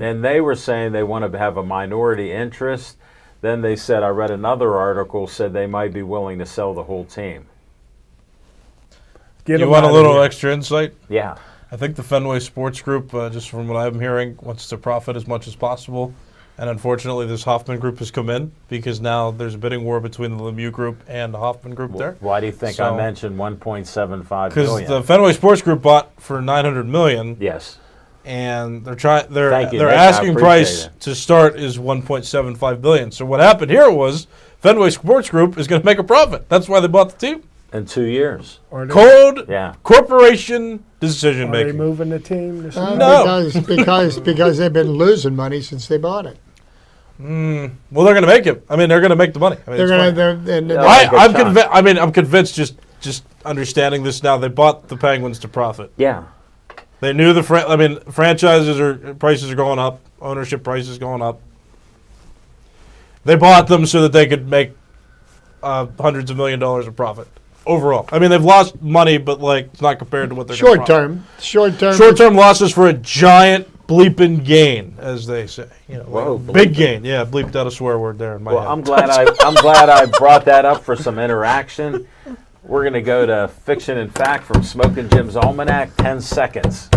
And they were saying they want to have a minority interest. Then they said, I read another article, said they might be willing to sell the whole team. Get You 'em want a outta little here. extra insight? Yeah. I think the Fenway Sports Group, just from what I'm hearing, wants to profit as much as possible. And unfortunately, this Hoffman Group has come in because now there's a bidding war between the Lemieux Group and the Hoffman Group there. Why do you think I So- mentioned $1.75 Because billion? the Fenway Sports Group bought for $900 million. Yes. And their Thank you, their Nick. I asking appreciate price it. to start is $1.75 billion. So what happened here was Fenway Sports Group is going to make a profit. That's why they bought the team. In 2 years. Are they, Code, Yeah. corporation, decision are they making. moving the team this year? No. Because they've been losing money since they bought it. Well, they're going to make it. I mean, they're going to make the money. I mean, They're it's going fine. to. Yeah. I'm convinced. I'm convinced. Just just understanding this now, they bought the Penguins to profit. Yeah. They knew franchises prices are going up, ownership prices going up. They bought them so that they could make hundreds of $1 million of profit overall. I mean, they've lost money, but it's not compared to what they're Short term losses for a giant bleeping gain, as they say. Whoa, big gain. Yeah, bleeped out a swear word there in my head. I'm glad I brought that up for some interaction. We're going to go to Fiction and Fact from Smoking Jim's Almanac. 10 seconds.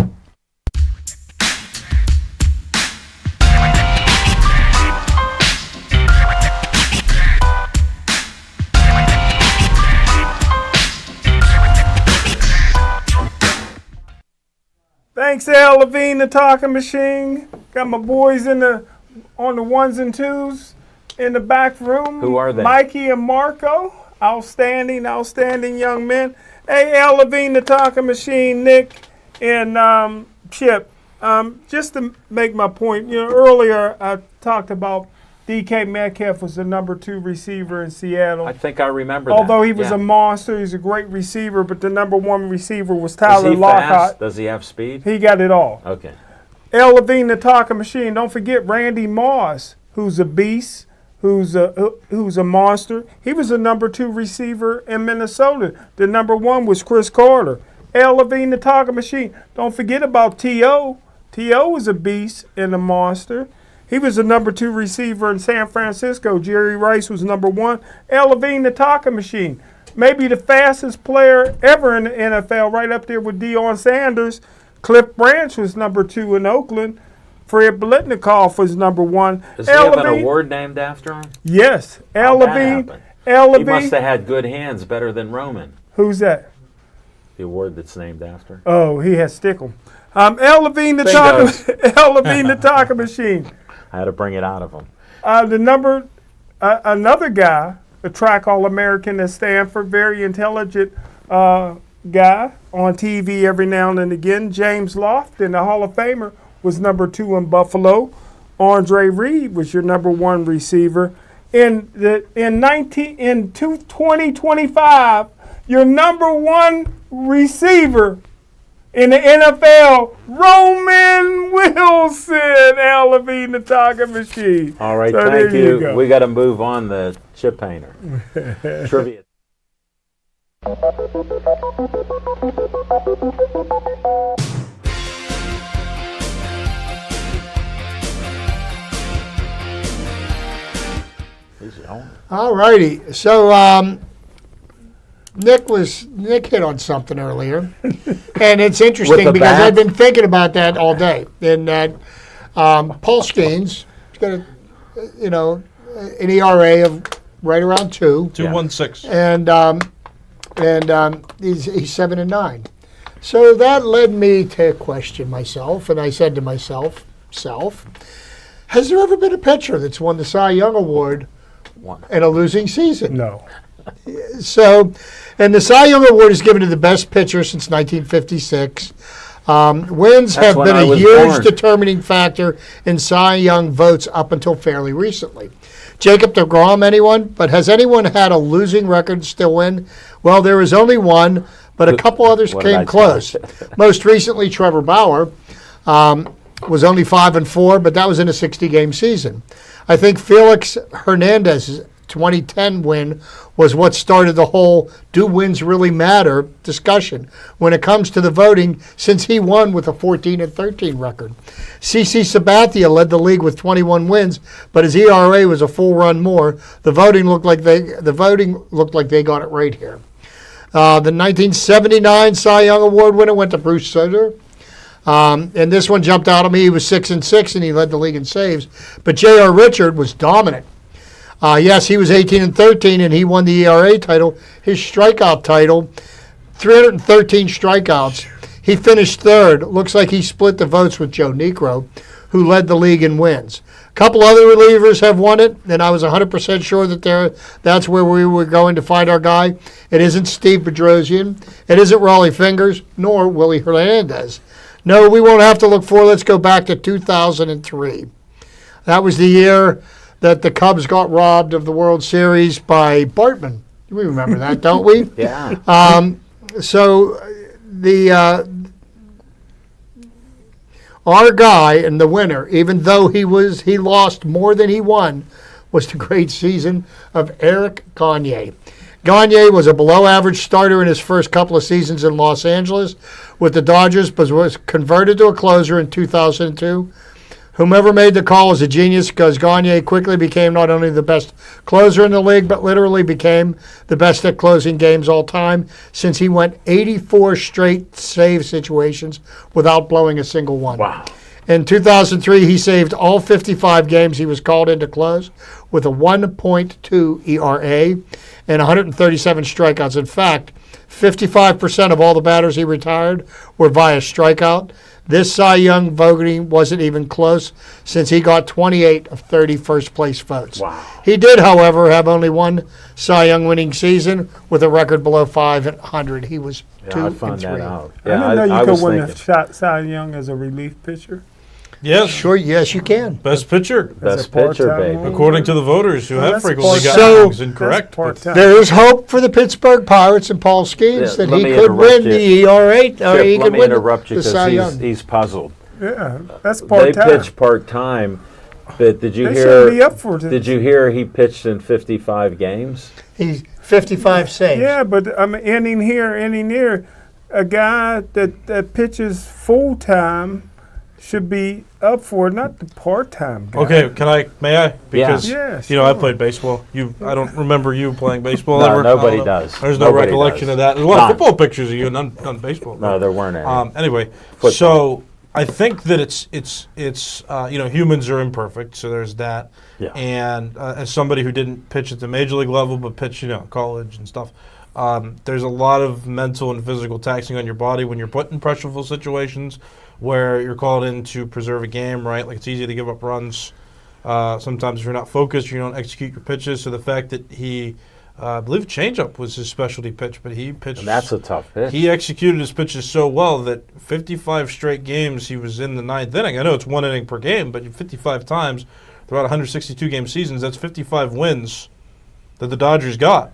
Thanks, Al Levine, the talking machine. Got my boys on the ones and twos in the back room. Who are they? Mikey and Marco. Outstanding young men. Hey, Al Levine, the talking machine, Nick, and Chip. Just to make my point, earlier I talked about DK Metcalf was the number 2 receiver in Seattle. I think I remember that. Although he was a monster, he's a great receiver, but the number 1 receiver was Tyler Lockett. Fast? Does he have speed? He got it all. Okay. Al Levine, the talking machine. Don't forget Randy Moss, who's a beast, who's a monster. He was the number 2 receiver in Minnesota. The number 1 was Chris Carter. Al Levine, the talking machine. Don't forget about T.O. T.O. was a beast and a monster. He was the number 2 receiver in San Francisco. Jerry Rice was number 1. Al Levine, the talking machine. Maybe the fastest player ever in the NFL, right up there with Deion Sanders. Cliff Branch was number 2 in Oakland. Fred Biletnikoff was number 1. Does he have an award named after him? Yes. Al Levine. He must have had good hands, better than Roman. Who's that? The award that's named after. Oh, he has Stickle. Al Levine, the talking machine. I had to bring it out of him. Another guy, a track All-American at Stanford, very intelligent guy on TV every now and then. James Lofton, the Hall of Famer, was number 2 in Buffalo. Andre Reed was your number 1 receiver. In 2025, your number 1 receiver in the NFL, Roman Wilson, Al Levine, the talking machine. All right, so thank you. Go. We got to move on the chip painter. Trivia. All righty. So Nick hit on something earlier, and it's interesting because I've been thinking about that all day. And that Paul Skeens got an ERA of right around 2. 2.16. And he's 7-9. So that led me to question myself, and I said to myself, has there ever been a pitcher that's won the Cy Young Award in a losing season? No. So, and the Cy Young Award is given to the best pitcher since 1956. Wins have been a huge determining factor in Cy Young votes up until fairly recently. Jacob deGrom, anyone? But has anyone had a losing record and still win? Well, there is only one, but a couple others came close. Most recently, Trevor Bauer was only 5-4, but that was in a 60-game season. I think Felix Hernandez's 2010 win was what started the whole "do wins really matter" discussion when it comes to the voting, since he won with a 14-13 record. CC Sabathia led the league with 21 wins, but his ERA was a full run more. The voting looked like they got it right here. The 1979 Cy Young Award winner went to Bruce Sutter. And this one jumped out at me. He was 6-6, and he led the league in saves. But J.R. Richard was dominant. Yes, he was 18-13, and he won the ERA title. His strikeout title, 313 strikeouts. He finished third. Looks like he split the votes with Joe Niekro, who led the league in wins. A couple other relievers have won it, and I was 100% sure that that's where we were going to find our guy. It isn't Steve Bedrosian. It isn't Raleigh Fingers, nor Willie Hernandez. No, we won't have to look for. Let's go back to 2003. That was the year that the Cubs got robbed of the World Series by Bartman. We remember that, don't we? Yeah. So the our guy and the winner, even though he lost more than he won, was the great season of Eric Gagne. Gagne was a below-average starter in his first couple of seasons in Los Angeles with the Dodgers, but was converted to a closer in 2002. Whomever made the call is a genius because Gagne quickly became not only the best closer in the league, but literally became the best at closing games all time since he went 84 straight save situations without blowing a single one. Wow. In 2003, he saved all 55 games he was called in to close with a 1.2 ERA and 137 strikeouts. In fact, 55% of all the batters he retired were via strikeout. This Cy Young voting wasn't even close since he got 28 of 30 first-place votes. Wow. He did, however, have only one Cy Young winning season with a record below 500. He was 2 I and found 3. that out. I Yeah, didn't know you was could win thinking. a Cy Young as a relief pitcher. Yes. Sure, yes, you can. Best pitcher, Best As a part-time pitcher, baby. one. according to the voters who have that's frequently part-time. gotten things So- incorrect. That's but part-time. There is hope for the Pittsburgh Pirates and Paul Skeens Yeah, that let he me could interrupt win you. the ERA. Or Chip, he let could me win interrupt you the Cy because Young. he's puzzled. Yeah, that's They part-time. pitch part-time, but did you They hear? shouldn't be up for it. Did you hear he pitched in 55 games? He's 55 saves. Yeah, but I'm inning here, inning there. A guy that pitches full-time should be up for it, not the part-time guy. Okay, may I? Because Yeah, you know I sure. played baseball. I don't remember you playing baseball No, ever. nobody I don't know. does. There's no Nobody recollection does. of that. There's a lot None. of football pictures of you, none baseball. No, there weren't any. Anyway, Football. so I think that it's humans are imperfect, so there's that. Yeah. And as somebody who didn't pitch at the major league level but pitched college and stuff, there's a lot of mental and physical taxing on your body when you're put in pressureful situations where you're called in to preserve a game, right? Like it's easy to give up runs. Sometimes if you're not focused, you don't execute your pitches. So the fact that he, I believe changeup was his specialty pitch, but he pitched. And that's a tough pitch. He executed his pitches so well that 55 straight games he was in the ninth inning. I know it's 1 inning per game, but 55 times throughout 162 game seasons, that's 55 wins that the Dodgers got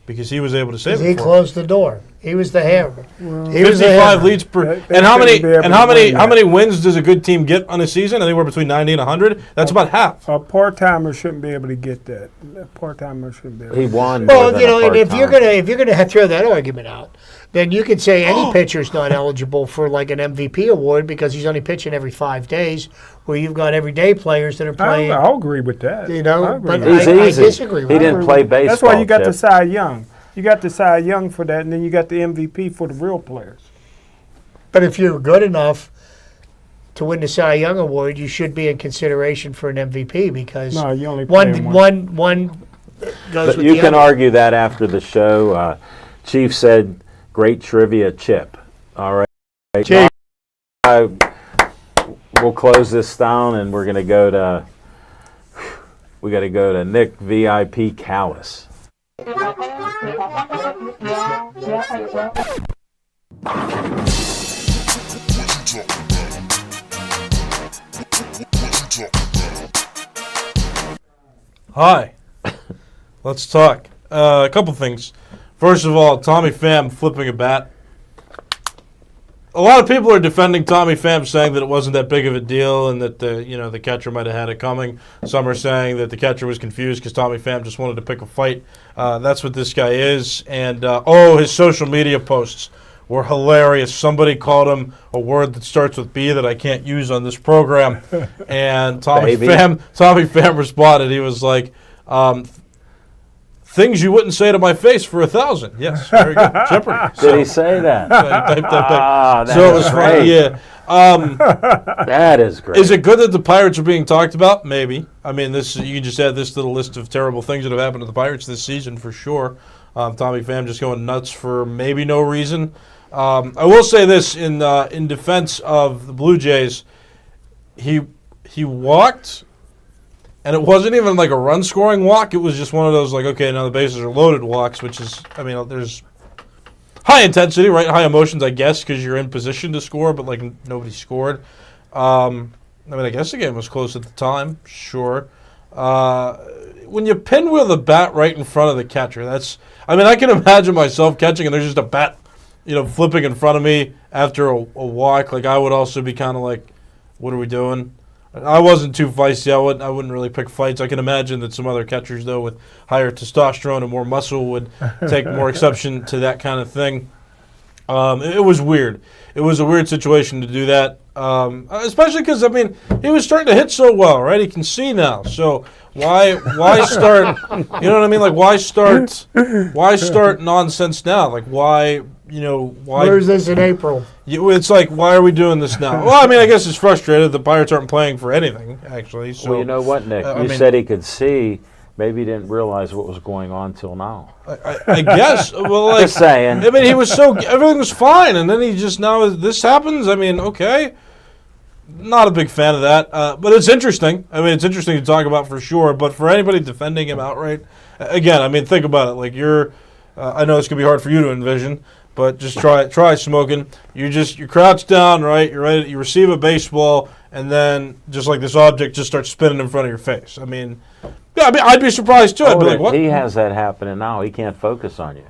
because he was able to save He it for them. closed the door. He was the hammer. He was the 55 hammer. leads per. They And how many? shouldn't be able And to how many? win How that. many wins does a good team get on a season? Anywhere between 90 and 100. That's about half. A part-timer shouldn't be able to get that. A part-timer shouldn't be able to He won. Well, more than you know, a and if you're part-time. gonna throw that argument out, then you could say any pitcher's not eligible for like an MVP award because he's only pitching every 5 days, where you've got everyday players that are playing. I'll agree with that. You know, I agree but with He's that. I easy. disagree with He that. didn't play baseball. That's why you got the Chip. Cy Young. You got the Cy Young for that, and then you got the MVP for the real players. But if you're good enough to win the Cy Young award, you should be in consideration for an MVP because No, you only play one goes But with you the can other. argue that after the show. Chief said, "Great trivia, Chip." All right. Chief. We'll close this down, and we're gonna go to. We got to go to Nick VIP Callis. Hi. Let's talk. A couple things. First of all, Tommy Pham flipping a bat. A lot of people are defending Tommy Pham, saying that it wasn't that big of a deal and that the catcher might have had it coming. Some are saying that the catcher was confused because Tommy Pham just wanted to pick a fight. That's what this guy is. And his social media posts were hilarious. Somebody called him a word that starts with B that I can't use on this program, and Tommy Baby. Pham responded. He was like, "Things you wouldn't say to my face for 1,000." Yes, very good. Jeopardy. Did he say that? So he typed that back. Ah, that So it is was great. funny. Yeah. That is great. Is it good that the Pirates are being talked about? Maybe. I mean, you can just add this to the list of terrible things that have happened to the Pirates this season for sure. Tommy Pham just going nuts for maybe no reason. I will say this in defense of the Blue Jays, he walked, and it wasn't even like a run-scoring walk. It was just one of those like, okay, now the bases are loaded walks, which is, I mean, there's high intensity, right? High emotions, I guess, because you're in position to score, but like nobody scored. I mean, I guess the game was close at the time, sure. when you pinwheel the bat right in front of the catcher, I can imagine myself catching and there's just a bat, flipping in front of me after a walk. Like, I would also be kind of like, what are we doing? I wasn't too feisty. I wouldn't really pick fights. I can imagine that some other catchers, though, with higher testosterone and more muscle would take more exception to that kind of thing. It was weird. It was a weird situation to do that, especially because, he was starting to hit so well, right? He can see now. So why start, you know what I mean? Like, why start nonsense now? Like, why? Where's this in April? It's like, why are we doing this now? Well, I guess it's frustrated. The Pirates aren't playing for anything, actually. So, well, you know what, Nick? You said he could see. Maybe he didn't realize what was going on till now. I guess. Well, just saying. he was everything was fine, and then he just now this happens. Okay. Not a big fan of that, but it's interesting. It's interesting to talk about for sure. But for anybody defending him outright, again, think about it. Like, I know it's gonna be hard for you to envision. But just try smoking. You're crouched down, right? You're ready. You receive a baseball, and then just like this object just starts spinning in front of your face. I'd be surprised too. I'd be like, what? He has that happening now. He can't focus on you.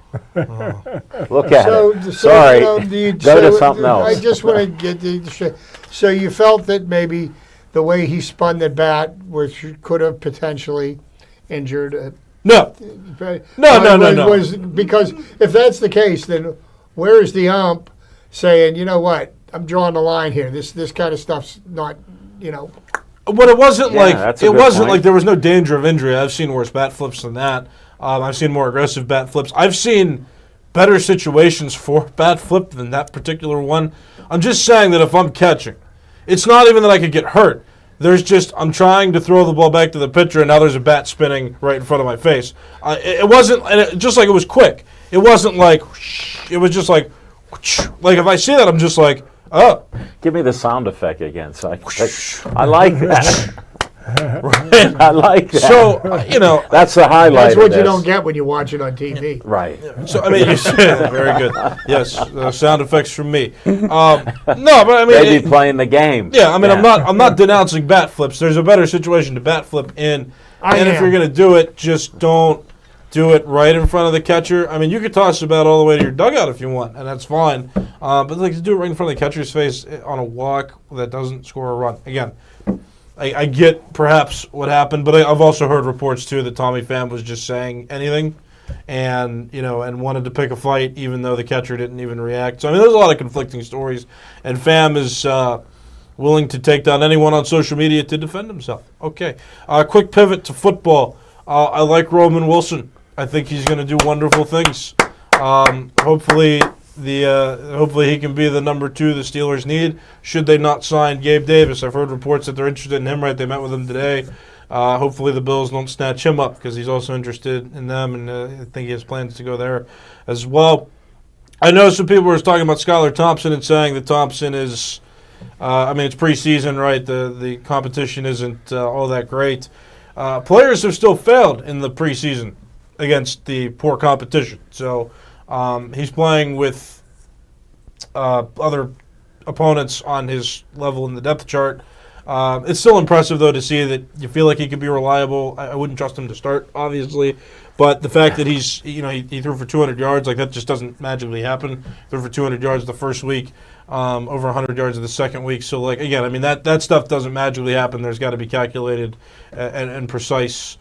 Look at it. Sorry. Go to something else. I just want to get the. So you felt that maybe the way he spun the bat, which could have potentially injured. No. Was because if that's the case, then where is the ump saying, you know what, I'm drawing the line here. This kind of stuff's not, But it wasn't point. like there was no danger of injury. I've seen worse bat flips than that. I've seen more aggressive bat flips. I've seen better situations for bat flip than that particular one. I'm just saying that if I'm catching, it's not even that I could get hurt. I'm trying to throw the ball back to the pitcher, and now there's a bat spinning right in front of my face. It wasn't, just like it was quick. It wasn't like, it was just like if I see that, I'm just like, oh. Give me the sound effect again. So I like that. Right. I like that. So, that's the highlight. That's what you don't get when you watch it on TV. Right. So, very good. Yes, sound effects from me. No, but They'd be playing the game. Yeah, I'm not denouncing bat flips. There's a better situation to bat flip in. If you're going to do it, just don't do it right in front of the catcher. You could toss the bat all the way to your dugout if you want, and that's fine. But to do it right in front of the catcher's face on a walk that doesn't score a run. Again, I get perhaps what happened, but I've also heard reports too that Tommy Pham was just saying anything, and wanted to pick a fight even though the catcher didn't even react. So there's a lot of conflicting stories, and Pham is willing to take down anyone on social media to defend himself. Okay, quick pivot to football. I like Roman Wilson. I think he's going to do wonderful things. Hopefully he can be the number 2 the Steelers need. Should they not sign Gabe Davis? I've heard reports that they're interested in him. Right, they met with him today. Hopefully the Bills don't snatch him up because he's also interested in them, and I think he has plans to go there as well. I know some people were talking about Skylar Thompson and saying that Thompson is. It's preseason, right? The competition isn't all that great. Players have still failed in the preseason against the poor competition. So he's playing with other opponents on his level in the depth chart. It's still impressive, though, to see that you feel like he could be reliable. I wouldn't trust him to start, obviously. But the fact that he threw for 200 yards, like that just doesn't magically happen. Threw for 200 yards the first week, over 100 yards the second week. So, again, that stuff doesn't magically happen. There's got to be calculated and precise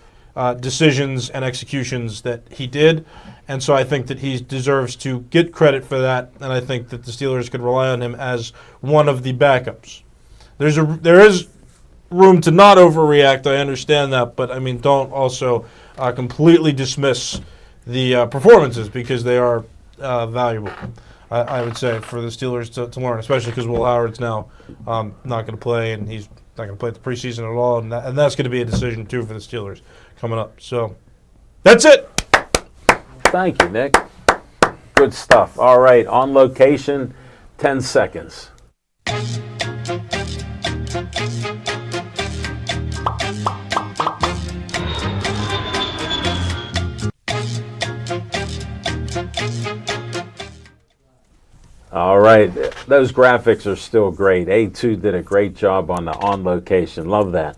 decisions and executions that he did. And so I think that he deserves to get credit for that, and I think that the Steelers could rely on him as one of the backups. There is room to not overreact. I understand that, but don't also completely dismiss the performances because they are valuable. I would say for the Steelers to learn, especially because Will Howard's now not going to play, and he's not going to play at the preseason at all, and that's going to be a decision too for the Steelers coming up. So that's it. Thank you, Nick. Good stuff. All right, on location, 10 seconds. All right, those graphics are still great. A2 did a great job on the on location. Love that.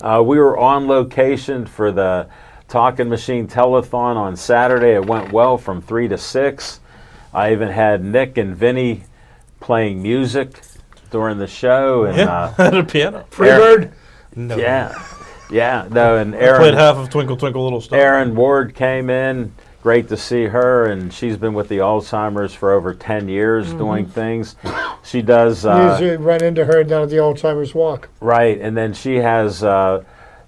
We were on location for the Talking Machine Telethon on Saturday. It went well from 3 to 6. I even had Nick and Vinny playing music during the show. And, at a piano. Freebird? No. Yeah, no, and I Aaron played half of Twinkle Twinkle Little Star. Aaron Ward came in. Great to see her, and she's been with the Alzheimer's for over 10 years doing things. She does. Usually run into her down at the Alzheimer's Walk. Right, and then she has.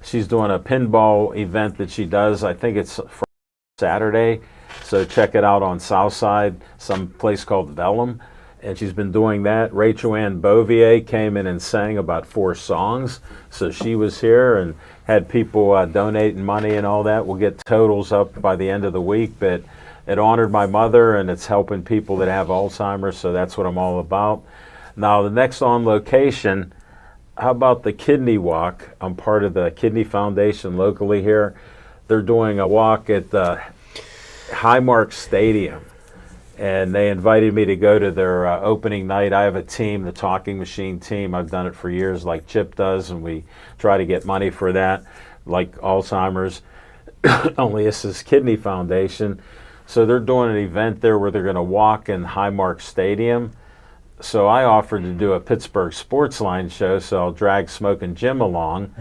She's doing a pinball event that she does. I think it's Saturday, so check it out on Southside, some place called Vellum, and she's been doing that. Rachel Ann Bovier came in and sang about 4 songs, so she was here and had people donating money and all that. We'll get totals up by the end of the week, but it honored my mother, and it's helping people that have Alzheimer's, so that's what I'm all about. Now, the next on location, how about the Kidney Walk? I'm part of the Kidney Foundation locally here. They're doing a walk at the Highmark Stadium, and they invited me to go to their opening night. I have a team, the Talking Machine team. I've done it for years like Chip does, and we try to get money for that, like Alzheimer's. Only this is Kidney Foundation. So they're doing an event there where they're going to walk in Highmark Stadium. So I offered to do a Pittsburgh Sportsline show, so I'll drag Smoking Jim along,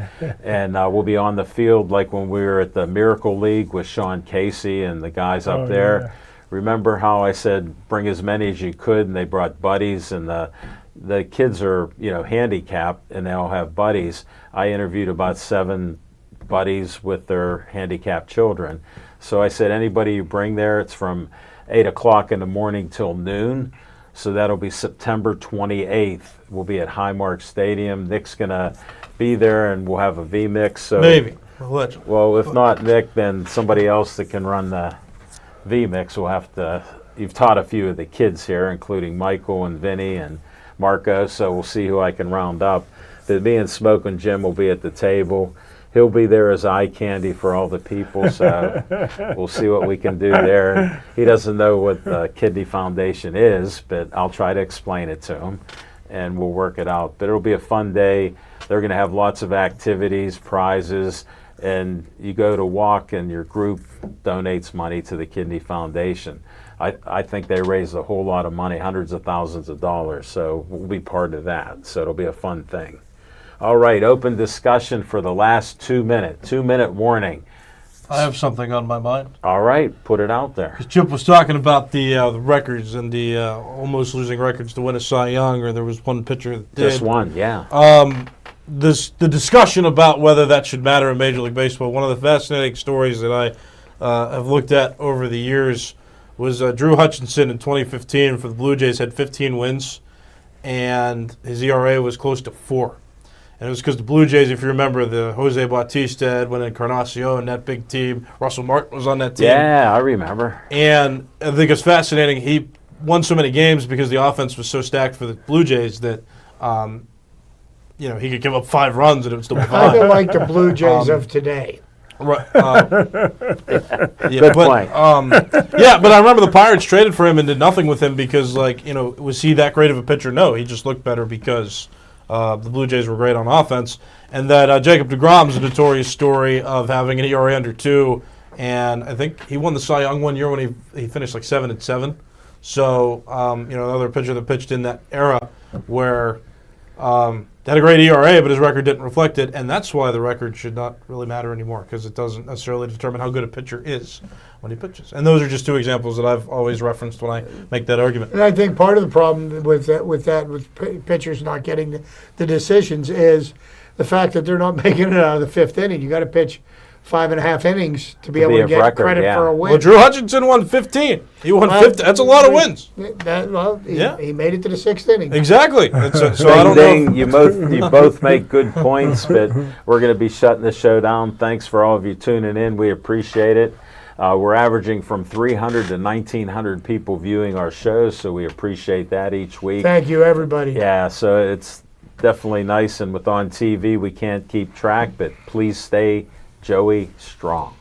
and we'll be on the field like when we were at the Miracle League with Sean Casey and the guys up there. Yeah. Remember how I said bring as many as you could, and they brought buddies, and the kids are, handicapped, and they all have buddies. I interviewed about 7 buddies with their handicapped children. So I said anybody you bring there, it's from 8 o'clock in the morning till noon. So that'll be September 28th. We'll be at Highmark Stadium. Nick's going to be there, and we'll have a V-Mix. So, Maybe. well, if not Nick, then somebody else that can run the V-Mix will have to. You've taught a few of the kids here, including Michael and Vinny and Marco, so we'll see who I can round up. But me and Smoking Jim will be at the table. He'll be there as eye candy for all the people, so we'll see what we can do there. He doesn't know what the Kidney Foundation is, but I'll try to explain it to him, and we'll work it out. But it'll be a fun day. They're going to have lots of activities, prizes, and you go to walk, and your group donates money to the Kidney Foundation. I think they raise a whole lot of money, hundreds of thousands of dollars, so we'll be part of that. So it'll be a fun thing. All right, open discussion for the last 2 minutes. 2-minute warning. I have something on my mind. All right, put it out there. Chip was talking about the records and the almost losing records to win a Cy Young, or there was one pitcher that did. Just one, yeah. The discussion about whether that should matter in Major League Baseball, one of the fascinating stories that I have looked at over the years was Drew Hutchinson in 2015 for the Blue Jays had 15 wins, and his ERA was close to 4. And it was because the Blue Jays, if you remember, the Jose Bautista had went in Encarnacion, that big team. Russell Martin was on that team. Yeah, I remember. And I think it's fascinating. He won so many games because the offense was so stacked for the Blue Jays that, he could give up 5 runs and it would still be fine. Kind of like the Blue Jays of today. Right. Good point. But I remember the Pirates traded for him and did nothing with him because, was he that great of a pitcher? No, he just looked better because the Blue Jays were great on offense. And that Jacob deGrom's a notorious story of having an ERA under 2. And I think he won the Cy Young one year when he finished like 7-7. So, another pitcher that pitched in that era where they had a great ERA, but his record didn't reflect it, and that's why the record should not really matter anymore, because it doesn't necessarily determine how good a pitcher is when he pitches. And those are just 2 examples that I've always referenced when I make that argument. And I think part of the problem with pitchers not getting the decisions is the fact that they're not making it out of the 5th inning. You got to pitch 5.5 innings to be able to get credit for a win. Well, Drew Hutchinson won 15. He won 50. That's a lot of wins. He made it to the 6th inning. Exactly. So I don't know. You both make good points, but we're going to be shutting the show down. Thanks for all of you tuning in. We appreciate it. We're averaging from 300 to 1,900 people viewing our shows, so we appreciate that each week. Thank you, everybody. Yeah, so it's definitely nice, and with on TV, we can't keep track, but please stay Joey strong.